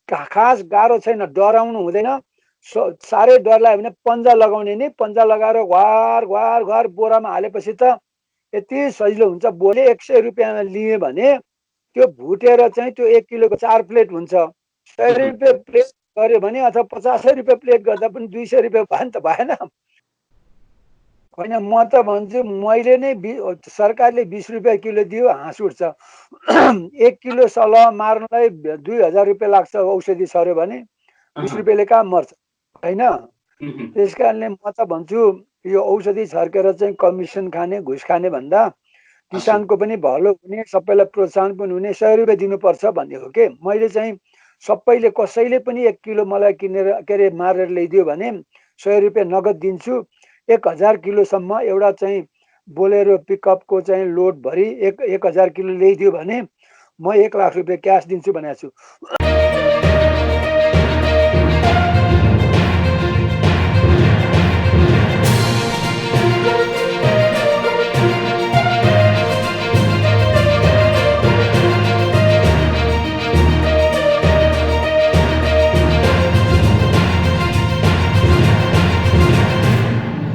खास गाह्रो छैन, डराउनु हुँदैन। साह्रै डर लाग्यो भने पन्जा लगाउने नि, पन्जा लगाएर घार घार घार बोरामा हालेपछि त यति सजिलो हुन्छ। बोले 100 रुपियाँमा लिए भने त्यो भुटेर चाहिँ त्यो 1 किलोको 4 प्लेट हुन्छ। 100 रुपियाँ प्लेट गर्यो भने अथवा 50 रुपियाँ प्लेट गर्दा पनि 200 रुपियाँ भयो नि त, भएन? होइन, म त भन्छु मैले नै सरकारले 20 रुपियाँ किलो दियो, हाँस उठ्छ। 1 किलो सलह मार्नलाई 2000 रुपियाँ लाग्छ औषधि सर्यो भने, 20 रुपियाँले कहाँ मर्छ, होइन? त्यस कारणले म त भन्छु यो औषधि छर्केर चाहिँ कमिसन खाने, घुस खाने भन्दा किसानको पनि भलो हुने, सबैलाई प्रोत्साहन पनि हुने, 100 रुपियाँ दिनुपर्छ भन्ने हो के। मैले चाहिँ सबैले कसैले पनि 1 किलो मलाई किनेर के अरे मारेर ल्याइदियो भने 100 रुपियाँ नगद दिन्छु। 1000 किलोसम्म एउटा चाहिँ बोलेरो पिकअपको चाहिँ लोडभरि 1000 किलो ल्याइदियो भने म 1 लाख रुपियाँ क्यास दिन्छु भनेको छु।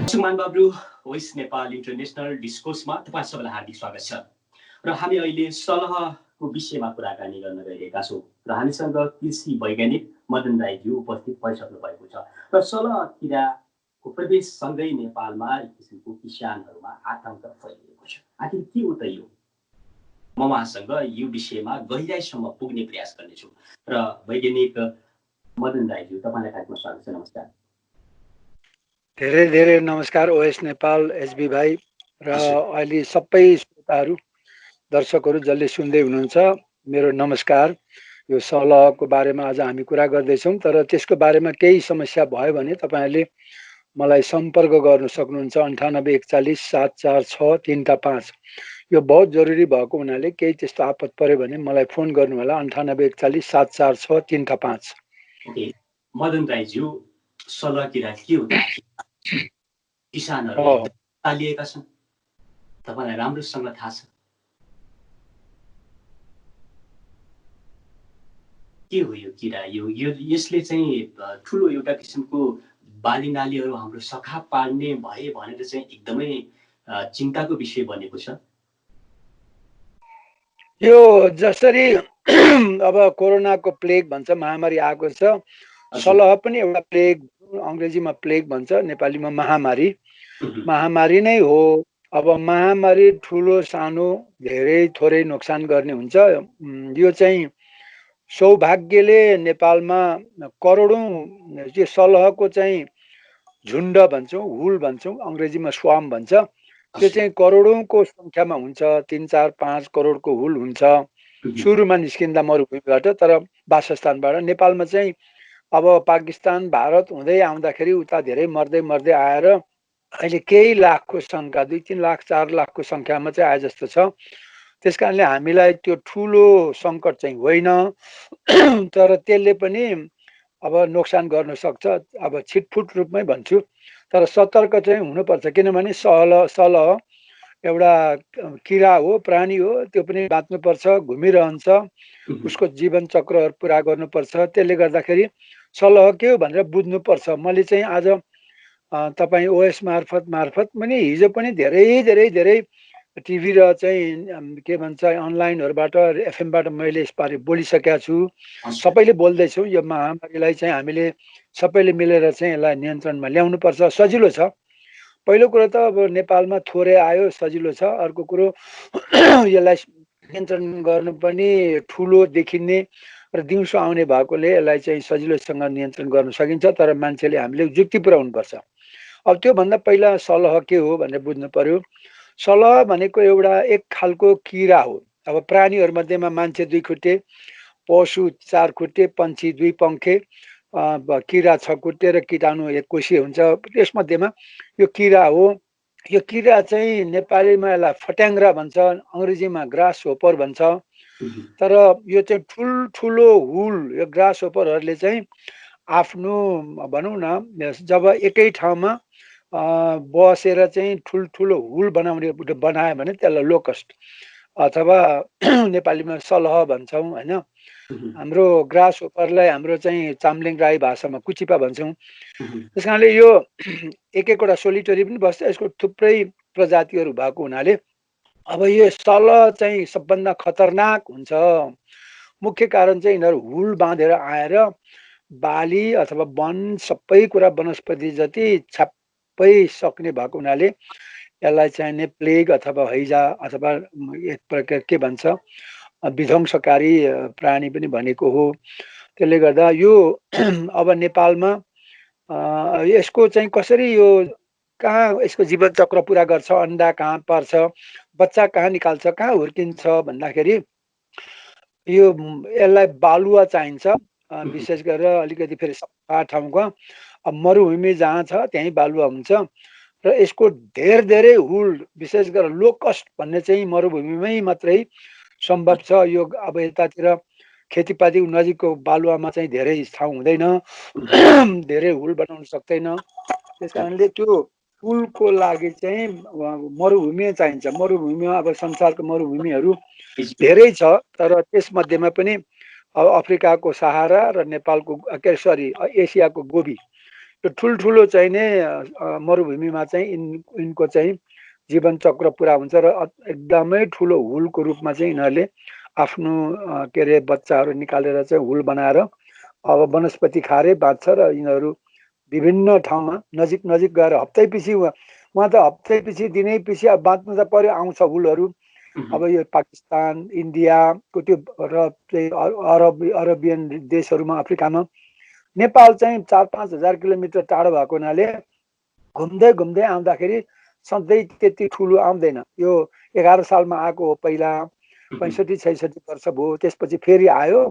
सुमान बाबु, वोइस नेपाल इन्टरनेसनल डिस्कोर्समा तपाईँ सबैलाई हार्दिक स्वागत छ। र हामी अहिले सलहको विषयमा कुराकानी गर्न गइरहेका छौँ र हामीसँग कृषि वैज्ञानिक मदन राईज्यू उपस्थित भइसक्नु भएको छ। र सलह किराको प्रवेशसँगै नेपालमा एक किसिमको किसानहरूमा आतंक फैलिएको छ। आखिर के हो त यो? म उहाँसँग यो विषयमा गहिराइसम्म पुग्ने प्रयास गर्नेछु। र वैज्ञानिक मदन राईज्यू, तपाईँलाई कार्यक्रममा स्वागत छ। नमस्कार। धेरै धेरै नमस्कार ओएस नेपाल, एसबी भाइ र अहिले सबै श्रोताहरू दर्शकहरू जसले सुन्दै हुनुहुन्छ, मेरो नमस्कार। यो सलहको बारेमा आज हामी कुरा गर्दैछौँ, तर त्यसको बारेमा केही समस्या भयो भने तपाईँहरूले मलाई सम्पर्क गर्न सक्नुहुन्छ 9841 746 305। यो बहुत जरुरी भएको हुनाले केही त्यस्तो आपत पर्यो भने मलाई फोन गर्नु होला 9841 746 305। ओके, मदन राईज्यू, सलह किरा के हो त? किसानहरू तालिएका छन्, तपाईँलाई राम्रोसँग थाहा छ के हो यो किरा? यसले चाहिँ ठुलो एउटा किसिमको बाली नालीहरू हाम्रो सखा पार्ने भए भनेर चाहिँ एकदमै चिन्ताको विषय बनेको छ। यो जसरी अब कोरोनाको प्लेग भन्छ, महामारी आएको छ, सलह पनि एउटा प्लेग, अङ्ग्रेजीमा प्लेग भन्छ, नेपालीमा महामारी। महामारी नै हो। अब महामारी ठुलो सानो धेरै थोरै नोक्सान गर्ने हुन्छ। यो चाहिँ सौभाग्यले नेपालमा करोडौं यो सलहको चाहिँ झुण्ड भन्छौँ, हुल भन्छौँ, अङ्ग्रेजीमा स्वाम भन्छ, त्यो चाहिँ करोडौंको सङ्ख्यामा हुन्छ। 3, 4, 5 करोडको हुल हुन्छ सुरुमा निस्किँदा मरुभूमिबाट, तर वासस्थानबाट। नेपालमा चाहिँ अब पाकिस्तान भारत हुँदै आउँदाखेरि उता धेरै मर्दै मर्दै आएर अहिले केही लाखको सङ्ख्या, 2, 3 लाख 4 लाखको सङ्ख्यामा चाहिँ आए जस्तो छ। त्यस कारणले हामीलाई त्यो ठुलो सङ्कट चाहिँ होइन, तर त्यसले पनि अब नोक्सान गर्न सक्छ। अब छिटफुट रूपमै भन्छु, तर सतर्क चाहिँ हुनुपर्छ। किनभने सलह एउटा किरा हो, प्राणी हो, त्यो पनि बाँच्नुपर्छ, घुमिरहन्छ, उसको जीवन चक्रहरू पुरा गर्नुपर्छ। त्यसले गर्दाखेरि सलह के हो भनेर बुझ्नुपर्छ। मैले चाहिँ आज तपाईँ ओएस मार्फत पनि हिजो पनि धेरै टिभी र चाहिँ के भन्छ अनलाइनहरूबाट, एफएमबाट मैले यसबारे बोलिसकेका छु। सबैले बोल्दैछौँ यो महामारीलाई चाहिँ हामीले सबैले मिलेर चाहिँ यसलाई नियन्त्रणमा ल्याउनुपर्छ। सजिलो छ। पहिलो कुरो त अब नेपालमा थोरै आयो, सजिलो छ। अर्को कुरो यसलाई नियन्त्रण गर्नु पनि ठुलो देखिने र दिउँसो आउने भएकोले यसलाई चाहिँ सजिलोसँग नियन्त्रण गर्न सकिन्छ, तर मान्छेले हामीले जुक्ति पुर्याउनुपर्छ। अब त्योभन्दा पहिला सलह के हो भनेर बुझ्नु पर्यो। सलह भनेको एउटा एक खालको किरा हो। अब प्राणीहरू मध्येमा मान्छे 2 खुट्टे, पशु 4 खुट्टे, पन्छी 2 पङ्खे, किरा 6 खुट्टे र कीटाणु 1 कोशी हुन्छ। त्यसमध्येमा यो किरा हो। यो किरा चाहिँ नेपालीमा यसलाई फट्याङ्ग्रा भन्छ, अङ्ग्रेजीमा ग्रास होपर भन्छ। तर यो चाहिँ ठुल्ठुलो हुल, यो ग्रास होपरहरूले चाहिँ आफ्नो भनौँ न जब एकै ठाउँमा बसेर चाहिँ ठुल्ठुलो हुल बनायो भने त्यसलाई लोकस्ट अथवा नेपालीमा सलह भन्छौँ, होइन? हाम्रो ग्रास होपरलाई हाम्रो चाहिँ चाम्लिङ राई भाषामा कुचिपा भन्छौँ। त्यस कारणले यो एक एकवटा सोलिटरी पनि बस्छ, यसको थुप्रै प्रजातिहरू भएको हुनाले अब यो सलह चाहिँ सबभन्दा खतरनाक हुन्छ। मुख्य कारण चाहिँ यिनीहरू हुल बाँधेर आएर बाली अथवा वन सबै कुरा वनस्पति जति छाप्पै सक्ने भएको हुनाले यसलाई चाहिने प्लेग अथवा हैजा अथवा एक प्रकार के भन्छ विध्वंसकारी प्राणी पनि भनेको हो। त्यसले गर्दा यो अब नेपालमा यसको चाहिँ कसरी यो कहाँ यसको जीवन चक्र पुरा गर्छ, अन्डा कहाँ पर्छ, बच्चा कहाँ निकाल्छ, कहाँ हुर्किन्छ भन्दाखेरि यो यसलाई बालुवा चाहिन्छ, विशेष गरेर अलिकति फेरि सफा ठाउँमा मरुभूमि जहाँ छ त्यहीँ बालुवा हुन्छ र यसको धेरै हुल विशेष गरेर लोकस्ट भन्ने चाहिँ मरुभूमिमै मात्रै सम्भव छ। यो अब यतातिर खेतीपाती नजिकको बालुवामा चाहिँ धेरै ठाउँ हुँदैन, धेरै हुल बनाउन सक्दैन। त्यस कारणले त्यो हुलको लागि चाहिँ मरुभूमि चाहिन्छ। मरुभूमिमा अब संसारको मरुभूमिहरू धेरै छ, तर त्यसमध्येमा पनि अब अफ्रिकाको सहारा र नेपालको एसियाको गोबी यो ठुल्ठुलो चाहिने मरुभूमिमा चाहिँ यिनको चाहिँ जीवन चक्र पुरा हुन्छ र एकदमै ठुलो हुलको रूपमा चाहिँ यिनीहरूले आफ्नो के अरे बच्चाहरू निकालेर चाहिँ हुल बनाएर अब वनस्पति खाएरै बाँच्छ र यिनीहरू विभिन्न ठाउँमा नजिक नजिक गएर हप्तैपछि उहाँ त हप्तैपछि दिनैपछि अब बाँच्नु त पर्यो, आउँछ हुलहरू। अब यो पाकिस्तान इन्डियाको त्यो र अरबियन देशहरूमा अफ्रिकामा नेपाल चाहिँ 4-5 हजार किलोमिटर टाढो भएको हुनाले घुम्दै घुम्दै आउँदाखेरि सधैँ त्यति ठुलो आउँदैन। यो 11 सालमा आएको हो, पहिला 65-66 वर्ष भयो, त्यसपछि फेरि आयो,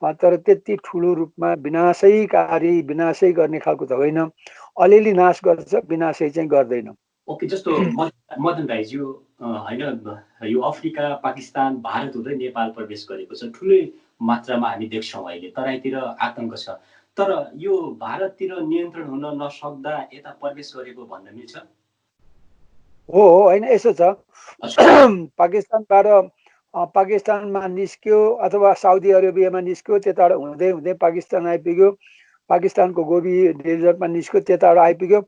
तर त्यति ठुलो रूपमा विनाशै गर्ने खालको त होइन, अलिअलि नाश गर्छ, विनाशै चाहिँ गर्दैन। ओके, जस्तो मदन राईज्यू होइन, यो अफ्रिका पाकिस्तान भारत हुँदै नेपाल प्रवेश गरेको छ, ठुलै मात्रामा हामी देख्छौँ। अहिले तराईतिर आतङ्क छ, तर यो भारततिर नियन्त्रण हुन नसक्दा यता प्रवेश गरेको भन्न मिल्छ? हो होइन, यसो छ पाकिस्तानमा निस्क्यो अथवा साउदी अरेबियामा निस्क्यो, त्यताबाट हुँदै हुँदै पाकिस्तान आइपुग्यो, पाकिस्तानको गोबी डेजर्टमा निस्क्यो, त्यताबाट आइपुग्यो।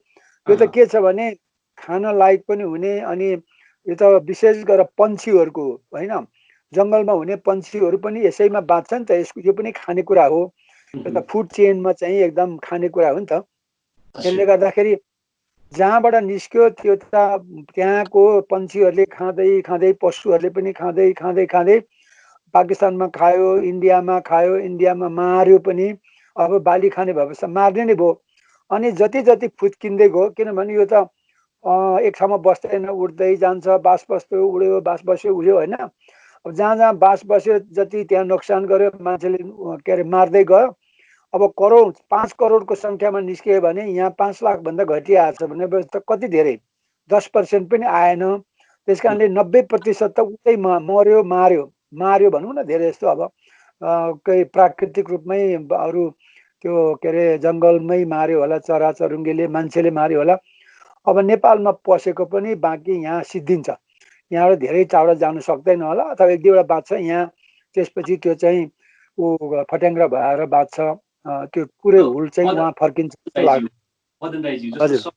यो त के छ भने खान लायक पनि हुने, अनि यो त विशेष गरेर पन्छीहरूको होइन, जङ्गलमा हुने पन्छीहरू पनि यसैमा बाँच्छ नि त, यसको यो पनि खानेकुरा हो। यो त फुड चेनमा चाहिँ एकदम खानेकुरा हो नि त। त्यसले गर्दाखेरि जहाँबाट निस्क्यो त्यो त त्यहाँको पन्छीहरूले खाँदै खाँदै, पशुहरूले पनि खाँदै खाँदै खाँदै पाकिस्तानमा खायो, इन्डियामा खायो, इन्डियामा मार्यो पनि। अब बाली खाने भएपछि मार्ने नै भयो। अनि जति जति फुत्किँदै गयो, किनभने यो त एक ठाउँमा बस्दैन, उड्दै जान्छ, बास बस्यो उड्यो, बास बस्यो उड्यो होइन। अब जहाँ जहाँ बास बस्यो जति त्यहाँ नोक्सान गर्यो, मान्छेले के अरे मार्दै गयो। अब 5 करोडको सङ्ख्यामा निस्कियो भने यहाँ 5 लाखभन्दा घटिया छ भनेपछि त कति धेरै, 10% पनि आएन। त्यस कारणले 90% त उतै मर्यो मार्यो भनौँ न, धेरै जस्तो अब केही प्राकृतिक रूपमै अरू त्यो के अरे जङ्गलमै मार्यो होला, चराचरुङ्गीले, मान्छेले मार्यो होला। अब नेपालमा पसेको पनि बाँकी यहाँ सिद्धिन्छ, यहाँबाट धेरै टाढा जानु सक्दैन होला, अथवा एक दुईवटा बाँच्छ यहाँ, त्यसपछि त्यो चाहिँ ऊ फट्याङ्ग्रा भएर बाँच्छ, त्यो पुरै हुल चाहिँ उहाँ फर्किन्छ जस्तो लाग्छ। मदन राईजी, जस्तो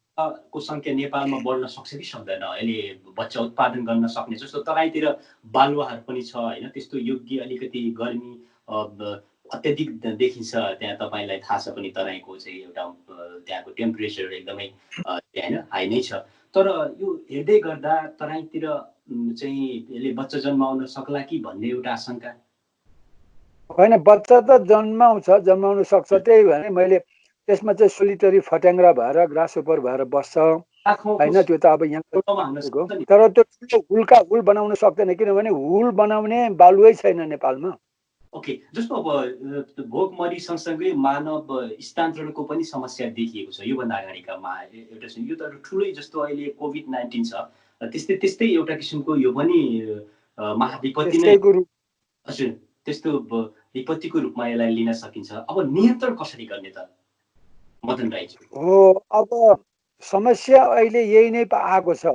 को संख्या नेपालमा बढ्न सक्छ कि सक्दैन, अहिले बच्चा उत्पादन गर्न सक्ने, जस्तो तराईतिर बालुवाहरू पनि छ होइन, त्यस्तो योग्य अलिकति गर्मी अत्याधिक देखिन्छ त्यहाँ, तपाईँलाई थाहा छ पनि तराईको चाहिँ एउटा त्यहाँको टेम्परेचर एकदमै होइन हाई नै छ। तर यो हेर्दै गर्दा तराईतिर चाहिँ यसले बच्चा जन्माउन सक्ला कि भन्ने एउटा आशंका? होइन, बच्चा त जन्माउन सक्छ, त्यही भने मैले त्यसमा चाहिँ सोलिटरी फट्याङ्ग्रा भएर ग्रासहोपर भएर बस्छ होइन, त्यो त अब यहाँ। तर त्यो ठुलो हुल बनाउन सक्दैन, किनभने हुल बनाउने बालुवै छैन नेपालमा। ओके, जस्तो अब भोकमरी सँगसँगै मानव स्थानान्तरणको पनि समस्या देखिएको छ योभन्दा अगाडिका एउटा छ, यो त ठुलै जस्तो अहिले COVID-19 छ, त्यस्तै एउटा किसिमको यो पनि महाविपत्ति नै, हजुर, त्यस्तो विपत्तिको रूपमा यसलाई लिन सकिन्छ। अब नियन्त्रण कसरी गर्ने त मदन राईजी? हो, अब समस्या अहिले यही नै आएको छ।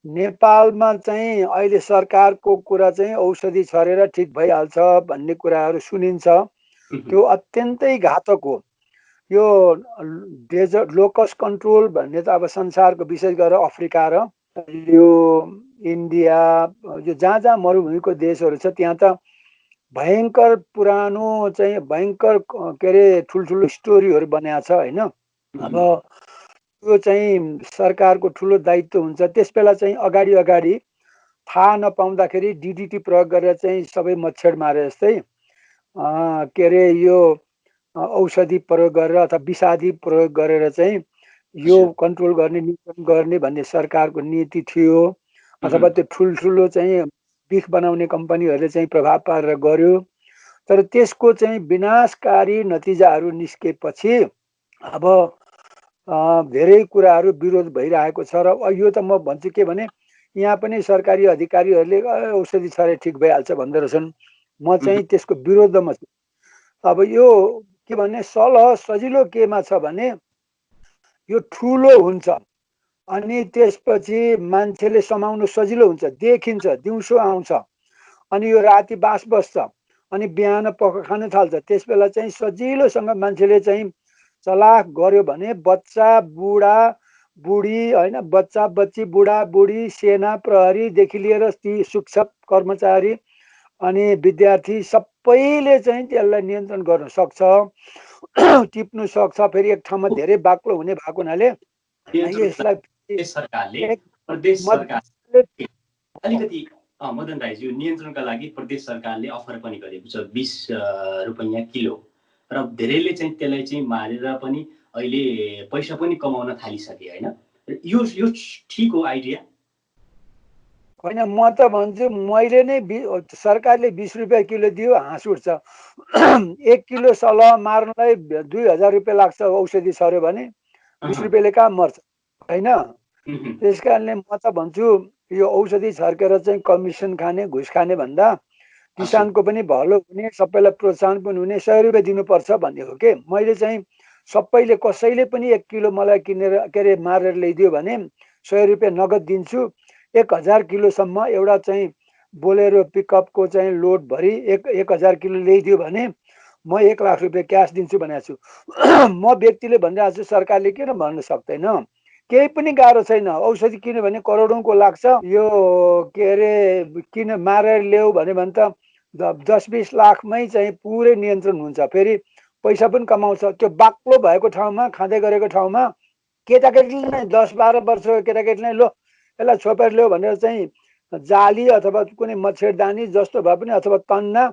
नेपालमा चाहिँ अहिले सरकारको कुरा चाहिँ औषधि छरेर ठिक भइहाल्छ भन्ने कुराहरू सुनिन्छ। त्यो अत्यन्तै घातक हो। यो डेजर्ट लोकस कन्ट्रोल भन्ने त अब संसारको विशेष गरेर अफ्रिका र यो इन्डिया यो जहाँ जहाँ मरुभूमिको देशहरू छ त्यहाँ त भयङ्कर पुरानो चाहिँ भयङ्कर के अरे ठुल्ठुलो स्टोरीहरू बनाएको छ होइन। अब त्यो चाहिँ सरकारको ठुलो दायित्व हुन्छ। त्यस बेला चाहिँ अगाडि अगाडि थाहा नपाउँदाखेरि डिडिटी प्रयोग गरेर चाहिँ सबै मच्छर मारे जस्तै के अरे यो औषधि प्रयोग गरेर अथवा विषादी प्रयोग गरेर चाहिँ यो कन्ट्रोल गर्ने नियन्त्रण गर्ने भन्ने सरकारको नीति थियो। अथवा त्यो ठुल्ठुलो चाहिँ बिख बनाउने कम्पनीहरूले चाहिँ प्रभाव पारेर गर्यो। तर त्यसको चाहिँ विनाशकारी नतिजाहरू निस्केपछि अब धेरै कुराहरू विरोध भइरहेको छ। र यो त म भन्छु के भने यहाँ पनि सरकारी अधिकारीहरूले औषधि छरे ठिक भइहाल्छ भन्दो रहेछन्। म चाहिँ त्यसको विरोधमा छु। अब यो के भने सलह सजिलो केमा छ भने यो ठुलो हुन्छ अनि त्यसपछि मान्छेले समाउनु सजिलो हुन्छ, देखिन्छ, दिउँसो आउँछ अनि यो राति बास बस्छ अनि बिहान पख खान थाल्छ। त्यस बेला चाहिँ सजिलोसँग मान्छेले चाहिँ चलाख गर्यो भने बच्चा बुढा बुढी होइन, बच्चा बच्ची बुढा बुढी सेना प्रहरीदेखि लिएर ती शिक्षक कर्मचारी अनि विद्यार्थी सबैले चाहिँ त्यसलाई नियन्त्रण गर्न सक्छ, टिप्नु सक्छ। फेरि एक ठाउँमा धेरै बाक्लो हुने भएको हुनाले यसलाई अलिकति मदन राईज्यू नियन्त्रणका लागि प्रदेश सरकारले अफर पनि गरेको छ 20 रुपैयाँ किलो र धेरैले चाहिँ त्यसलाई चाहिँ मारेर पनि अहिले पैसा पनि कमाउन थालिसके होइन। यो ठिक हो आइडिया होइन? म त भन्छु मैले नै सरकारले 20 रुपियाँ किलो दियो हाँस उठ्छ। 1 किलो सलह मार्नलाई 2000 रुपियाँ लाग्छ औषधि छर्यो भने 20 रुपियाँले कहाँ मर्छ होइन। त्यस कारणले म त भन्छु यो औषधि छर्केर चाहिँ कमिसन खाने घुस खाने भन्दा किसानको पनि भलो हुने, सबैलाई प्रोत्साहन पनि हुने, 100 रुपियाँ दिनुपर्छ भन्ने हो के। मैले चाहिँ सबैले कसैले पनि 1 किलो मलाई किनेर के अरे मारेर ल्याइदियो भने 100 रुपियाँ नगद दिन्छु। 1000 किलोसम्म एउटा चाहिँ बोलेरो पिकअपको चाहिँ लोड भरि 1000 किलो ल्याइदियो भने म 1 लाख रुपियाँ क्यास दिन्छु भनेको छु। म व्यक्तिले भनिरहेको छु, सरकारले किन भन्न सक्दैन? केही पनि गाह्रो छैन। औषधि किन्यो भने करोडौँको लाग्छ। यो के अरे किन मारेर ल्याऊ भन्यो भने त 10-20 लाखमै चाहिँ पुरै नियन्त्रण हुन्छ। फेरि पैसा पनि कमाउँछ। त्यो बाक्लो भएको ठाउँमा खाँदै गरेको ठाउँमा केटाकेटीले नै 10-12 वर्षको केटाकेटीले लो यसलाई छोपेर ल्याऊ भनेर चाहिँ जाली अथवा कुनै मच्छरदानी जस्तो भए पनि अथवा तन्ना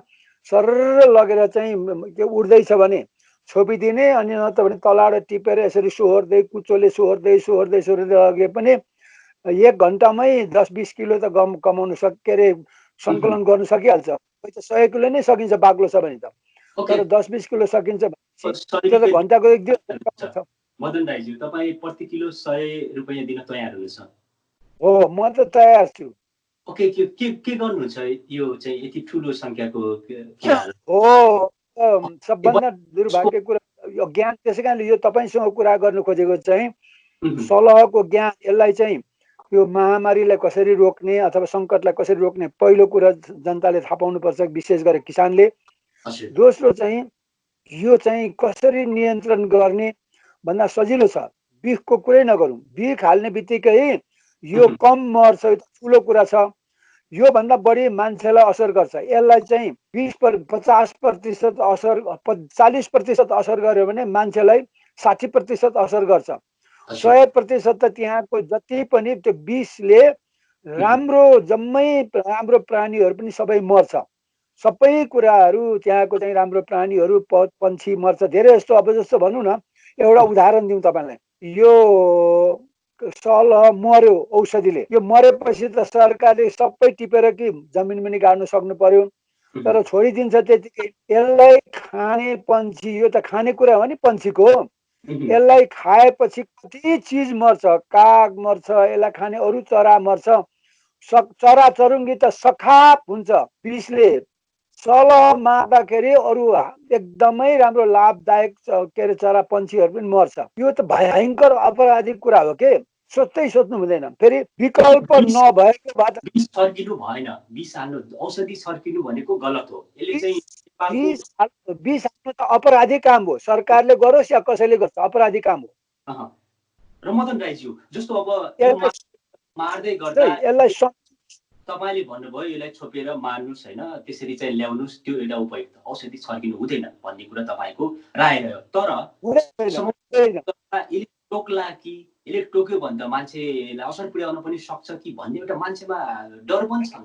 सरर लगेर चाहिँ त्यो उड्दैछ भने छोपिदिने अनि नत्र भने तलबाट टिपेर यसरी सोहोर्दै कुचोले सोहोर्दै लगे पनि 1 घन्टामै 10-20 किलो त कमाउनु के अरे सङ्कलन गर्न सकिहाल्छ। 100 किलो नै सकिन्छ बाक्लो छ भने त। तर 10-20 किलो सकिन्छ भने त घन्टाको 1-2 घन्टा। मदन राईज्यू तपाईँ प्रति किलो 100 रुपियाँ दिन तयार हुनुहुन्छ? हो, म त तयार छु। ओके, के गर्नुहुन्छ यो चाहिँ यति ठुलो संख्याको हो? सबभन्दा दुर्भाग्य कुरा यो ज्ञान। त्यसै कारणले यो तपाईँसँग कुरा गर्नु खोजेको चाहिँ सलहको ज्ञान, यसलाई चाहिँ यो महामारीलाई कसरी रोक्ने अथवा सङ्कटलाई कसरी रोक्ने पहिलो कुरा जनताले थाहा पाउनुपर्छ, विशेष गरेर किसानले। दोस्रो चाहिँ यो चाहिँ कसरी नियन्त्रण गर्ने भन्दा सजिलो छ। बिखको कुरै नगरौँ, बिख हाल्ने बित्तिकै यो कम मर्छ, ठुलो कुरा छ। यो भन्दा बढी मान्छेलाई असर गर्छ। यसलाई चाहिँ 50% असर 40% असर गर्यो भने मान्छेलाई 60% असर गर्छ। 100% त त्यहाँको जति पनि त्यो विषले राम्रो जम्मै राम्रो प्राणीहरू पनि सबै मर्छ। सबै कुराहरू त्यहाँको चाहिँ राम्रो प्राणीहरू पन्छी मर्छ धेरै जस्तो। अब जस्तो भनौँ न, एउटा उदाहरण दिउँ तपाईँलाई। यो सलह मर्यो औषधिले, यो मरेपछि त सरकारले सबै टिपेर कि जमिन पनि गाड्नु सक्नु पर्यो। तर छोडिदिन्छ त्यतिकै। यसलाई खाने पन्छी, यो त खाने कुरा हो नि पन्छीको। यसलाई खाएपछि कति चिज मर्छ, काग मर्छ, यसलाई खाने अरू चरा मर्छ। चरा चरुङ्गी त सखाप हुन्छ विषले। सलह मार्दाखेरि अरू एकदमै राम्रो लाभदायक के अरे चरा पन्छीहरू पनि मर्छ। यो त भयङ्कर अपराधिक कुरा हो के। सोच्दै सोच्नु हुँदैन। फेरि विकल्प नभएको भए त बिस छर्किनु भएन, बिस हाल्नु, औषधि छर्किनु भनेको गलत हो। यसले चाहिँ नेपालको बिस हाल्नु त अपराधी काम हो। सरकारले गरोस् या कसैले गरोस् अपराधी काम हो। र मदन राईज्यू जस्तो अब यो मार्दै गर्दा यसलाई तपाईँले भन्नुभयो यसलाई छोपेर मार्नुहोस् होइन, त्यसरी चाहिँ ल्याउनुहोस्, त्यो एउटा उपयुक्त, औषधि छर्किनु हुँदैन भन्ने कुरा तपाईँको राय रह्यो। तर यसले टोक्ला कि यसले टोक्यो भने त मान्छेलाई असर पुर्याउन पनि सक्छ कि भन्ने एउटा मान्छेमा डर पनि छ।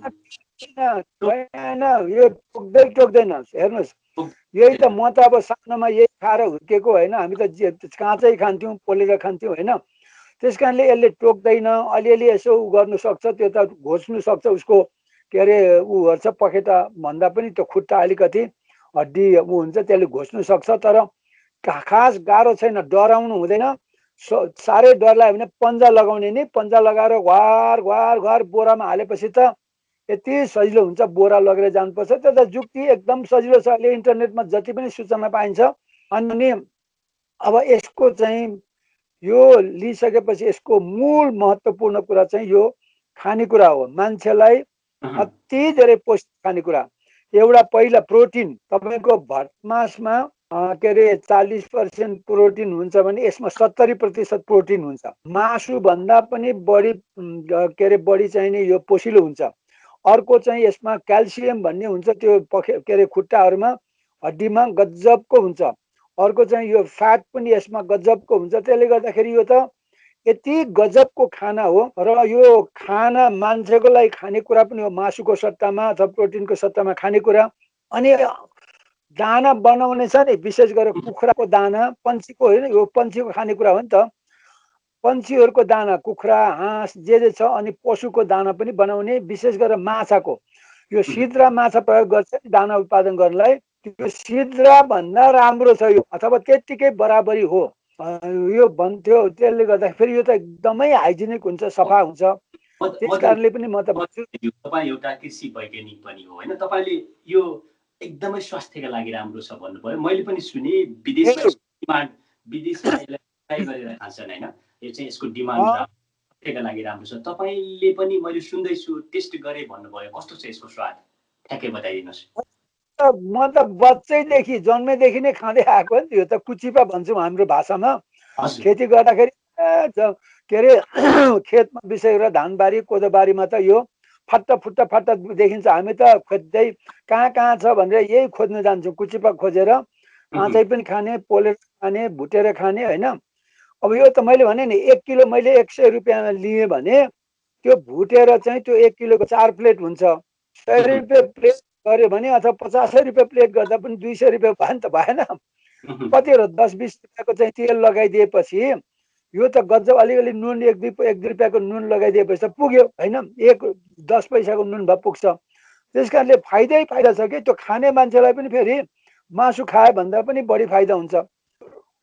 यो टोक्दैन। हेर्नुहोस्, यही त म त अब सानोमा यही खाएर हुर्केको होइन, हामी त काँचै खान्थ्यौँ, पोलेर खान्थ्यौँ होइन। त्यस कारणले यसले टोक्दैन। अलिअलि यसो उ गर्नु सक्छ, त्यो त घोच्नु सक्छ, उसको के अरे ऊ छ पखेटा भन्दा पनि त्यो खुट्टा अलिकति हड्डी ऊ हुन्छ, त्यसले घोच्नु सक्छ। तर खास गाह्रो छैन, डराउनु हुँदैन। साह्रै डर लाग्यो भने पन्जा लगाउने नि, पन्जा लगाएर घार घार घार बोरामा हालेपछि त यति सजिलो हुन्छ। बोरा लगेर जानुपर्छ, त्यो त जुक्ति एकदम सजिलो छ। अहिले इन्टरनेटमा जति पनि सूचना पाइन्छ। अनि अब यसको चाहिँ यो लिइसकेपछि यसको मूल महत्त्वपूर्ण कुरा चाहिँ यो खानेकुरा हो। मान्छेलाई अति धेरै पौष्टिक खानेकुरा। एउटा पहिला प्रोटिन, तपाईँको भटमासमा के अरे 40% प्रोटिन हुन्छ भने यसमा 70% प्रोटिन हुन्छ। मासु भन्दा पनि बढी के अरे बढी चाहिने यो पोसिलो हुन्छ। अर्को चाहिँ यसमा क्याल्सियम भन्ने हुन्छ, त्यो के अरे खुट्टाहरूमा हड्डीमा गजबको हुन्छ। अर्को चाहिँ यो फ्याट पनि यसमा गजबको हुन्छ। त्यसले गर्दाखेरि यो त यति गजबको खाना हो। र यो खाना मान्छेको लागि खानेकुरा पनि हो, मासुको सट्टामा अथवा प्रोटिनको सट्टामा खानेकुरा। अनि दाना बनाउने छ नि, विशेष गरेर कुखुराको दाना, पन्छीको होइन, यो पन्छीको खानेकुरा हो नि त। पन्छीहरूको दाना, कुखुरा, हाँस जे छ, अनि पशुको दाना पनि बनाउने, विशेष गरेर माछाको। यो सिद्रा माछा प्रयोग गर्छ दाना उत्पादन गर्नलाई, त्यो सिद्रा भन्दा राम्रो छ यो, अथवा त्यत्तिकै बराबरी हो यो भन्थ्यो। त्यसले गर्दाखेरि यो त एकदमै हाइजेनिक हुन्छ, सफा हुन्छ। त्यस कारणले पनि म त भन्छु तपाईँ एउटा कृषि वैज्ञानिक पनि हो होइन, तपाईँले यो एकदमै स्वास्थ्यका लागि राम्रो छ भन्नुभयो। मैले पनि सुने विदेशमा यसलाई फ्राई गरेर खान्छन् होइन, यो चाहिँ यसको डिमान्ड स्वास्थ्यका लागि राम्रो छ। तपाईँले पनि मैले सुन्दैछु टेस्ट गरेँ भन्नुभयो, कस्तो छ यसको स्वाद, ठ्याक्कै बताइदिनुहोस्। म त बच्चैदेखि जन्मेदेखि नै खाँदै आएको नि। यो त कुचिपा भन्छौँ हाम्रो भाषामा। खेती गर्दाखेरि के अरे खेतमा विशेष गरेर धानबारी कोदोबारीमा त यो फट्टा फुट्टा फट्टा देखिन्छ। हामी त खोज्दै कहाँ कहाँ छ भनेर यही खोज्न जान्छौँ। कुचिपा खोजेर काँचै पनि खाने, पोलेर खाने, भुटेर खाने होइन। अब यो त मैले भने नि 1 किलो मैले 100 रुपियाँमा लिएँ भने त्यो भुटेर चाहिँ त्यो 1 किलोको 4 प्लेट हुन्छ। 100 रुपियाँ प्लेट गऱ्यो भने अथवा 50 रुपियाँ प्लेट गर्दा पनि 200 रुपियाँ भयो नि त, भएन? कति हो 10-20 रुपियाँको चाहिँ तेल लगाइदिएपछि यो त गजब। अलिअलि नुन 1-2 रुपियाँको नुन लगाइदिएपछि त पुग्यो होइन, 10 पैसाको नुन भए पुग्छ। त्यस कारणले फाइदै फाइदा छ कि त्यो खाने मान्छेलाई पनि फेरि मासु खाए भन्दा पनि बढी फाइदा हुन्छ।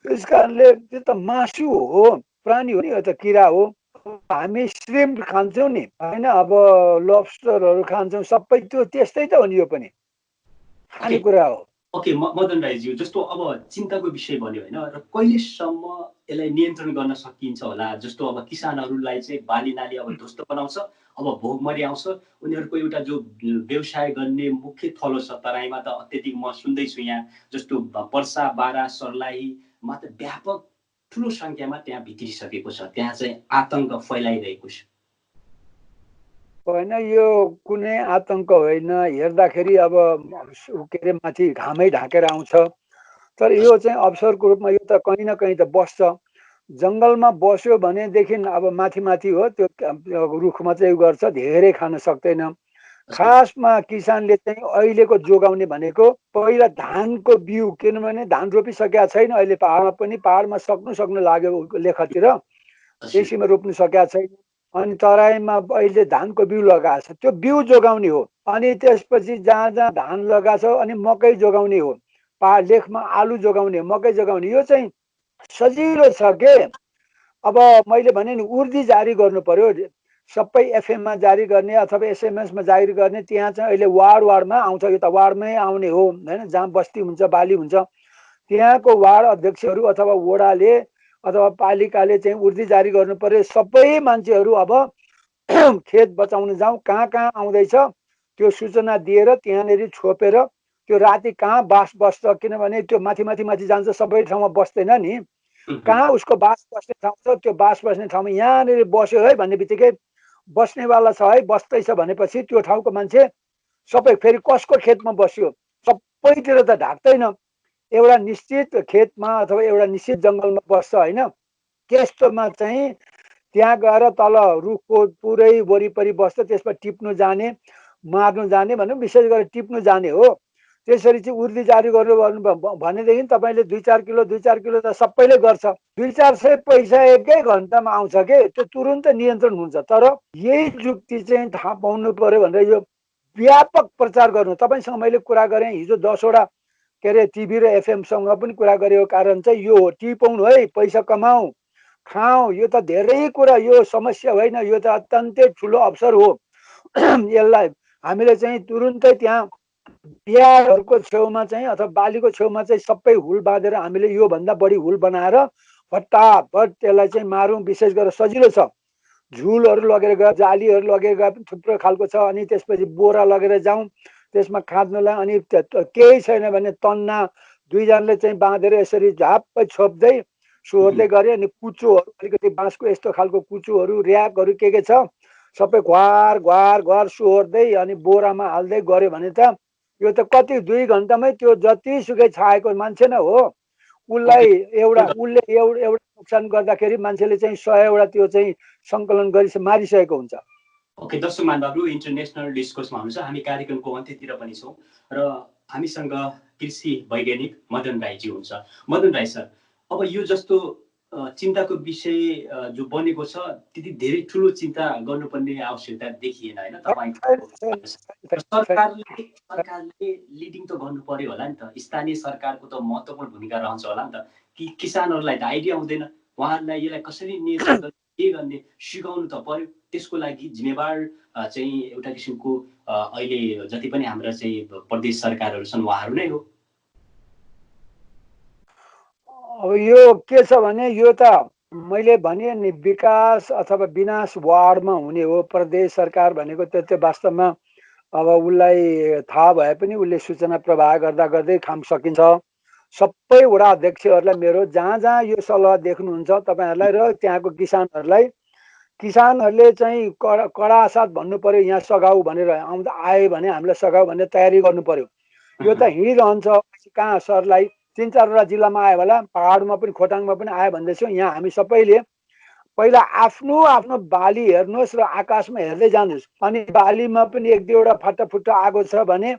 त्यस कारणले त्यो त मासु हो, प्राणी हो नि, यो त किरा हो। हामी श्रिम्प खान्छौँ नि होइन, अब लब्स्टरहरू खान्छौँ, सबै त्यो त्यस्तै त हो नि, यो पनि खानेकुरा हो। ओके मदन राईज्यू, जस्तो अब चिन्ताको विषय बन्यो होइन, र कहिलेसम्म यसलाई नियन्त्रण गर्न सकिन्छ होला? जस्तो अब किसानहरूलाई चाहिँ बाली नाली अब ध्वस्त बनाउँछ, अब भोकमरी आउँछ, उनीहरूको एउटा जो व्यवसाय गर्ने मुख्य थलो छ तराईमा त अत्यधिक म सुन्दैछु यहाँ, जस्तो पर्सा, बारा, सर्लाहीमा त व्यापक ठुलो सङ्ख्यामा त्यहाँ भित्रिसकेको छ, त्यहाँ चाहिँ आतङ्क फैलाइरहेको छ। होइन, यो कुनै आतङ्क होइन। हेर्दाखेरि अब के अरे माथि घामै ढाकेर आउँछ, तर यो चाहिँ अवसरको रूपमा यो त कहीँ न कहीँ त बस्छ। जङ्गलमा बस्यो भनेदेखि अब माथि माथि हो, त्यो रुखमा चाहिँ गर्छ, धेरै खान सक्दैन। खासमा किसानले चाहिँ अहिलेको जोगाउने भनेको पहिला धानको बिउ, किनभने धान रोपिसकेका छैन अहिले पहाडमा पनि, पहाडमा सक्नु लाग्यो लेखतिर, कृषिमा रोप्नु सकेका छैन। अनि तराईमा अहिले धानको बिउ लगाएको छ, त्यो बिउ जोगाउने हो। अनि त्यसपछि जहाँ जहाँ धान लगाएको छ अनि मकै जोगाउने हो, पहाड लेखमा आलु जोगाउने, मकै जोगाउने। यो चाहिँ सजिलो छ के। अब मैले भने नि उर्दी जारी गर्नु पर्यो, सबै एफएममा जारी गर्ने अथवा एसएमएसमा जारी गर्ने। त्यहाँ चाहिँ अहिले वार्डमा आउँछ, यो त वार्डमै आउने हो होइन, जहाँ बस्ती हुन्छ, बाली हुन्छ, त्यहाँको वार्ड अध्यक्षहरू अथवा वडाले अथवा पालिकाले चाहिँ उर्दी जारी गर्नु पर्यो। सबै मान्छेहरू अब खेत बचाउन जाउँ, कहाँ कहाँ आउँदैछ त्यो सूचना दिएर त्यहाँनिर छोपेर त्यो राति कहाँ बास बस्छ, किनभने त्यो माथि माथि माथि जान्छ, सबै ठाउँमा बस्दैन नि। कहाँ उसको बास बस्ने ठाउँ छ, त्यो बास बस्ने ठाउँमा यहाँनिर बस्यो है भन्ने बित्तिकै बस्नेवाला छ है, बस्दैछ भनेपछि त्यो ठाउँको मान्छे सबै फेरि कसको खेतमा बस्यो, सबैतिर त ढाक्दैन, एउटा निश्चित खेतमा अथवा एउटा निश्चित जङ्गलमा बस्छ होइन। त्यस्तोमा चाहिँ त्यहाँ गएर तल रुखको पुरै वरिपरि बस्छ, त्यसमा टिप्नु जाने, मार्नु जाने भन्नु, विशेष गरेर टिप्नु जाने हो। त्यसरी चाहिँ उर्दी जारी गर्नु भनेदेखि तपाईँले 2-4 किलो त सबैले गर्छ। 200-400 पैसा एकै घन्टामा आउँछ के, त्यो तुरुन्त नियन्त्रण हुन्छ। तर यही जुक्ति चाहिँ थाहा पाउनु पर्यो भनेर यो व्यापक प्रचार गर्नु। तपाईँसँग मैले कुरा गरेँ हिजो 10वटा के अरे टिभी र एफएमसँग पनि कुरा गरेको कारण चाहिँ यो हो, टिपाउनु है, पैसा कमाऊ, खाऊ। यो त धेरै कुरा, यो समस्या होइन, यो त अत्यन्तै ठुलो अवसर हो। यसलाई हामीले चाहिँ तुरुन्तै त्यहाँ बिहारहरूको छेउमा चाहिँ अथवा बालीको छेउमा चाहिँ सबै हुल बाँधेर हामीले योभन्दा बढी हुल बनाएर फटाफट त्यसलाई चाहिँ मारौँ। विशेष गरेर सजिलो छ, झुलहरू लगेर गयो, जालीहरू लगेर गए पनि थुप्रो खालको छ। अनि त्यसपछि बोरा लगेर जाउँ त्यसमा खाद्नुलाई। अनि केही छैन भने तन्ना दुईजनाले चाहिँ बाँधेर यसरी झाप्पै छोप्दै सोहोर्दै गरे। अनि कुचोहरू अलिकति बाँसको यस्तो खालको कुचोहरू, र्याकहरू के छ सबै घ्वार घ्वार घ्वार सोहोर्दै अनि बोरामा हाल्दै गऱ्यो भने त यो त कति 2 घन्टामै त्यो जतिसुकै छाएको मान्छे नै हो उसलाई उसले एउटा नुकसान गर्दाखेरि मान्छेले चाहिँ 100 त्यो चाहिँ सङ्कलन गरि मारिसकेको हुन्छ। ओके, दर्शक महानुभावहरू, इन्टरनेसनल डिस्कोर्समा हुनुहुन्छ। हामी कार्यक्रमको अन्त्यतिर पनि छौँ र हामीसँग कृषि वैज्ञानिक मदन राईजी हुन्छ। मदन राई सर, अब यो जस्तो चिन्ताको विषय जो बनेको छ त्यति धेरै ठुलो चिन्ता गर्नुपर्ने आवश्यकता देखिएन होइन तपाईँको। सरकारले लिडिङ त गर्नु पर्यो होला नि त, स्थानीय सरकारको त महत्त्वपूर्ण भूमिका रहन्छ होला नि त। कि किसानहरूलाई त आइडिया हुँदैन, उहाँहरूलाई यसलाई कसरी नियन्त्रण गर्ने, के गर्ने सिकाउनु त पर्यो। त्यसको लागि जिम्मेवार चाहिँ एउटा किसिमको अहिले जति पनि हाम्रा चाहिँ प्रदेश सरकारहरू छन् उहाँहरू नै हो। अब यो के छ भने यो त मैले भने नि विकास अथवा विनाश वार्डमा हुने हो। प्रदेश सरकार भनेको त्यो वास्तवमा अब उसलाई थाहा भए पनि उसले सूचना प्रवाह गर्दा गर्दै काम सकिन्छ। सबै वडा अध्यक्षहरूलाई मेरो जहाँ जहाँ यो सल्लाह देख्नुहुन्छ तपाईँहरूलाई र त्यहाँको किसानहरूले चाहिँ कडा साथ भन्नु पर्यो, यहाँ सघाउ भनेर आयो भने हामीलाई सघाउ भनेर तयारी गर्नु पर्यो। यो त हिँडिरहन्छ, कहाँ सरलाई 3-4वटा जिल्लामा आयो होला, पहाडमा पनि खोटाङमा पनि आयो भन्दैछु। यहाँ हामी सबैले पहिला आफ्नो आफ्नो बाली हेर्नुहोस् र आकाशमा हेर्दै जानुहोस्। अनि बालीमा पनि 1-2वटा फाटाफुट्टा आएको छ भने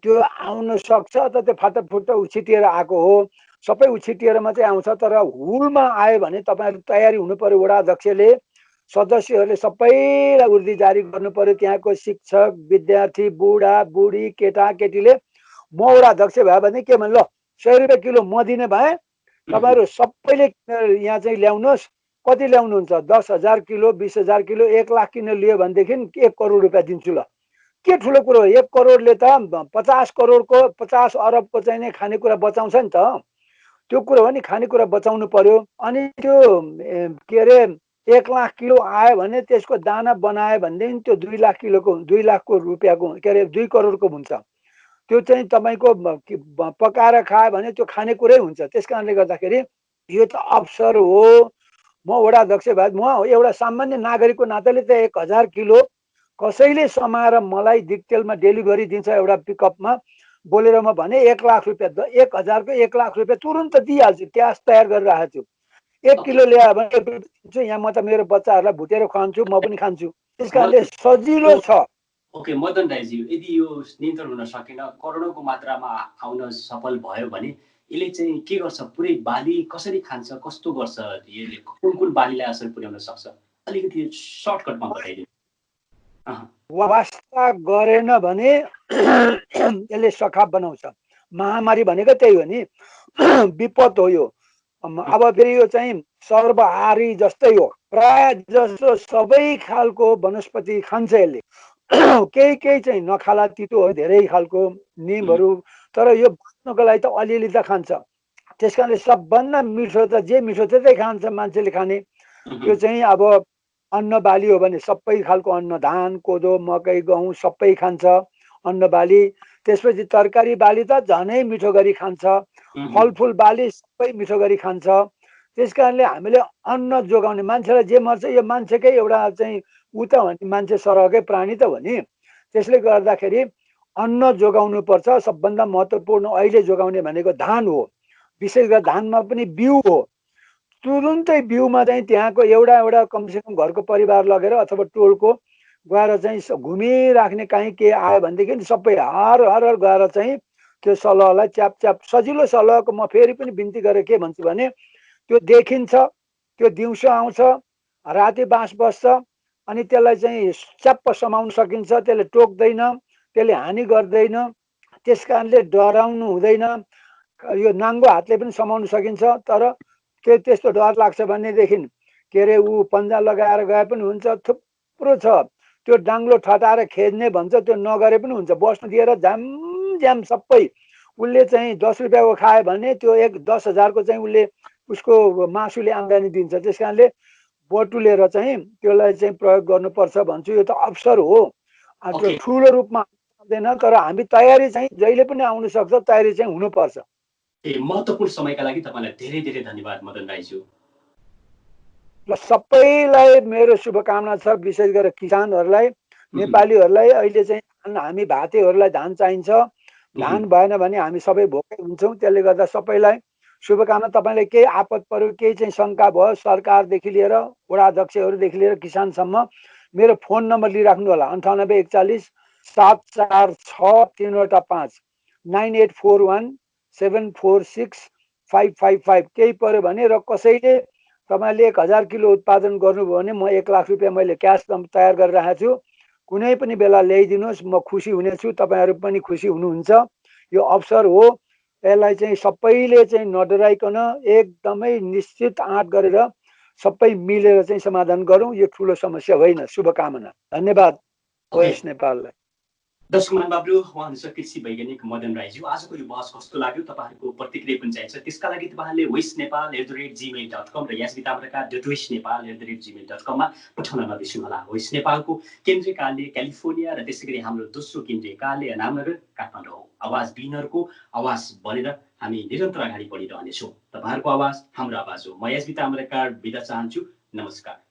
त्यो आउन सक्छ त त्यो फाटाफुट्टा उछिटिएर आएको हो, सबै उछिटिएर मात्रै आउँछ। तर हुलमा आयो भने तपाईँहरू तयारी हुनु पर्यो। वडा अध्यक्षले सदस्यहरूले सबैलाई उर्दी जारी गर्नु पर्यो। त्यहाँको शिक्षक, विद्यार्थी, बुढा बुढी, केटाकेटीले म वडा अध्यक्ष भयो भने के भने ल 100 रुपियाँ किलो म दिने भए तपाईँहरू सबैले यहाँ चाहिँ ल्याउनुहोस्। कति ल्याउनुहुन्छ? 10,000 किलो, 20,000 किलो, 1 लाख किलो लियो भनेदेखि 1 करोड रुपियाँ दिन्छु। ल के ठुलो कुरो हो? 1 करोडले त 50 करोडको 50 अरबको चाहिँ नै खानेकुरा बचाउँछ नि त। त्यो कुरो हो नि, खानेकुरा बचाउनु पर्यो। अनि त्यो के अरे 1 लाख किलो आयो भने त्यसको दाना बनायो भनेदेखि त्यो 2 लाख किलोको 2 लाखको रुपियाँको के अरे 2 करोडको हुन्छ। त्यो चाहिँ तपाईँको पकाएर खायो भने त्यो खानेकुरै हुन्छ। त्यस कारणले गर्दाखेरि यो त अवसर हो। म वडा अध्यक्ष भए म एउटा सामान्य नागरिकको नाताले त 1000 किलो कसैले समाएर मलाई दिक्तेलमा डेलिभरी दिन्छ एउटा पिकअपमा बोलेर म भने 1 लाख रुपियाँ 1000 को 1 लाख रुपियाँ तुरुन्त दिइहाल्छु। क्यास तयार गरेर राखेको छु। 1 किलो ल्यायो भने 1 रुपियाँ दिन्छु। यहाँ म त मेरो बच्चाहरूलाई भुटेर खुवाउँछु, म पनि खान्छु। त्यस कारणले सजिलो छ। ओके मदन राईजी, यदि यो नियन्त्रण हुन सकेन, करोडौँको मात्रामा आउन सफल भयो भने यसले चाहिँ के गर्छ? पुरै बाली कसरी खान्छ, कस्तो गर्छ? यसले कुन बालीलाई असर पुर्याउन सक्छ? अलिकति सर्टकटमा बताइदिनु। वास्ता गरेन भने यसले सखाप बनाउँछ। महामारी भनेको त्यही हो नि, विपद हो यो। अब फेरि यो चाहिँ सर्वहारी जस्तै हो। प्राय जसो सबै खालको वनस्पति खान्छ यसले। केही चाहिँ नखाला, तितो हो धेरै खालको निमहरू। तर यो बाँच्नको लागि त अलिअलि त खान्छ। त्यस कारणले सबभन्दा मिठो त जे मिठो त्यतै खान्छ मान्छेले खाने। त्यो चाहिँ अब अन्न बाली हो भने सबै खालको अन्न, धान कोदो मकै गहुँ सबै खान्छ अन्न बाली। त्यसपछि तरकारी बाली त झनै मिठो गरी खान्छ, फलफुल बाली सबै मिठो गरी खान्छ। त्यस कारणले हामीले अन्न जोगाउने, मान्छेलाई जे मर्छ यो मान्छेकै एउटा चाहिँ ऊ त हो नि, मान्छे सरहकै प्राणी त हो नि। त्यसले गर्दाखेरि अन्न जोगाउनु पर्छ। सबभन्दा महत्त्वपूर्ण अहिले जोगाउने भनेको धान हो, विशेष गरेर धानमा पनि बिउ हो। तुरुन्तै बिउमा चाहिँ त्यहाँको एउटा कमसेकम घरको परिवार लगेर अथवा टोलको गएर चाहिँ घुमिराख्ने, काहीँ के आयो भनेदेखि सबै हर हर गएर चाहिँ त्यो सलहलाई च्याप सजिलो सलहको म फेरि पनि बिन्ती गरेर के भन्छु भने त्यो देखिन्छ, त्यो दिउँसो आउँछ, राति बाँस बस्छ, अनि त्यसलाई चाहिँ च्याप्प समाउन सकिन्छ, त्यसले टोक्दैन, त्यसले हानि गर्दैन। त्यस कारणले डराउनु हुँदैन। यो नाङ्गो हातले पनि समाउन सकिन्छ, तर त्यस्तो डर लाग्छ भनेदेखि के अरे ऊ पन्जा लगाएर गए पनि हुन्छ। थुप्रो छ, त्यो डाङ्लो ठटाएर खेद्ने भन्छ, त्यो नगरे पनि हुन्छ। बस्नु दिएर झ्याम सबै उसले चाहिँ 10 रुपियाँको खायो भने त्यो 10,000को चाहिँ उसले उसको मासुले आम्दानी दिन्छ। त्यस कारणले बटुलेर चाहिँ त्यसलाई चाहिँ प्रयोग गर्नुपर्छ भन्छु। यो त अवसर हो, त्यो ठुलो रूपमा आउँदैन, तर हामी तयारी चाहिँ जहिले पनि आउन सक्छ, तयारी चाहिँ हुनुपर्छ। महत्त्वपूर्ण समयका लागि तपाईँलाई धेरै धेरै धन्यवाद मदन राईज्यू। ल सबैलाई मेरो शुभकामना छ, विशेष गरेर किसानहरूलाई, नेपालीहरूलाई। अहिले चाहिँ हामी भातेहरूलाई धान चाहिन्छ, धान भएन भने हामी सबै भोकै हुन्छौँ। त्यसले गर्दा सबैलाई शुभकामना। तपाईँलाई केही आपद पर्यो, केही चाहिँ शङ्का भयो, सरकारदेखि लिएर वडा अध्यक्षहरूदेखि लिएर किसानसम्म मेरो फोन नम्बर लिइराख्नु होला, 98 41 746 3 9841 746 555। केही पर्यो भने र कसैले तपाईँले 1000 किलो उत्पादन गर्नुभयो भने म 1 लाख रुपियाँ मैले क्यास तयार गरेर राखेको छु। कुनै पनि बेला ल्याइदिनुहोस्, म खुसी हुनेछु, तपाईँहरू पनि खुसी हुनुहुन्छ। यो अवसर हो, यसलाई चाहिँ सबैले चाहिँ नडराइकन एकदमै निश्चित आँट गरेर सबै मिलेर चाहिँ समाधान गरौँ। यो ठुलो समस्या होइन। शुभकामना, धन्यवाद ओएस नेपाललाई। दर्शक महानुभावहरू, उहाँ हुनुहुन्छ कृषि वैज्ञानिक मदन राईज्यू। आजको यो बहस कस्तो लाग्यो तपाईँहरूको प्रतिक्रिया पनि चाहिन्छ। त्यसका लागि तपाईँहरूले voiceNepal@gmail.com र yasvitamraka.voiceNepal@gmail.com मा पठाउन नबिर्सनुहोला। भोइस नेपालको केन्द्रीय कार्यालय क्यालिफोर्निया र त्यसै गरी हाम्रो दोस्रो केन्द्रीय कार्यालय नामनगर काठमाडौँ हो। आवाज विहीनहरूको आवाज बनेर हामी निरन्तर अगाडि बढिरहनेछौँ। तपाईँहरूको आवाज हाम्रो आवाज हो। म यास्विताम्रका बिदा चाहन्छु। नमस्कार।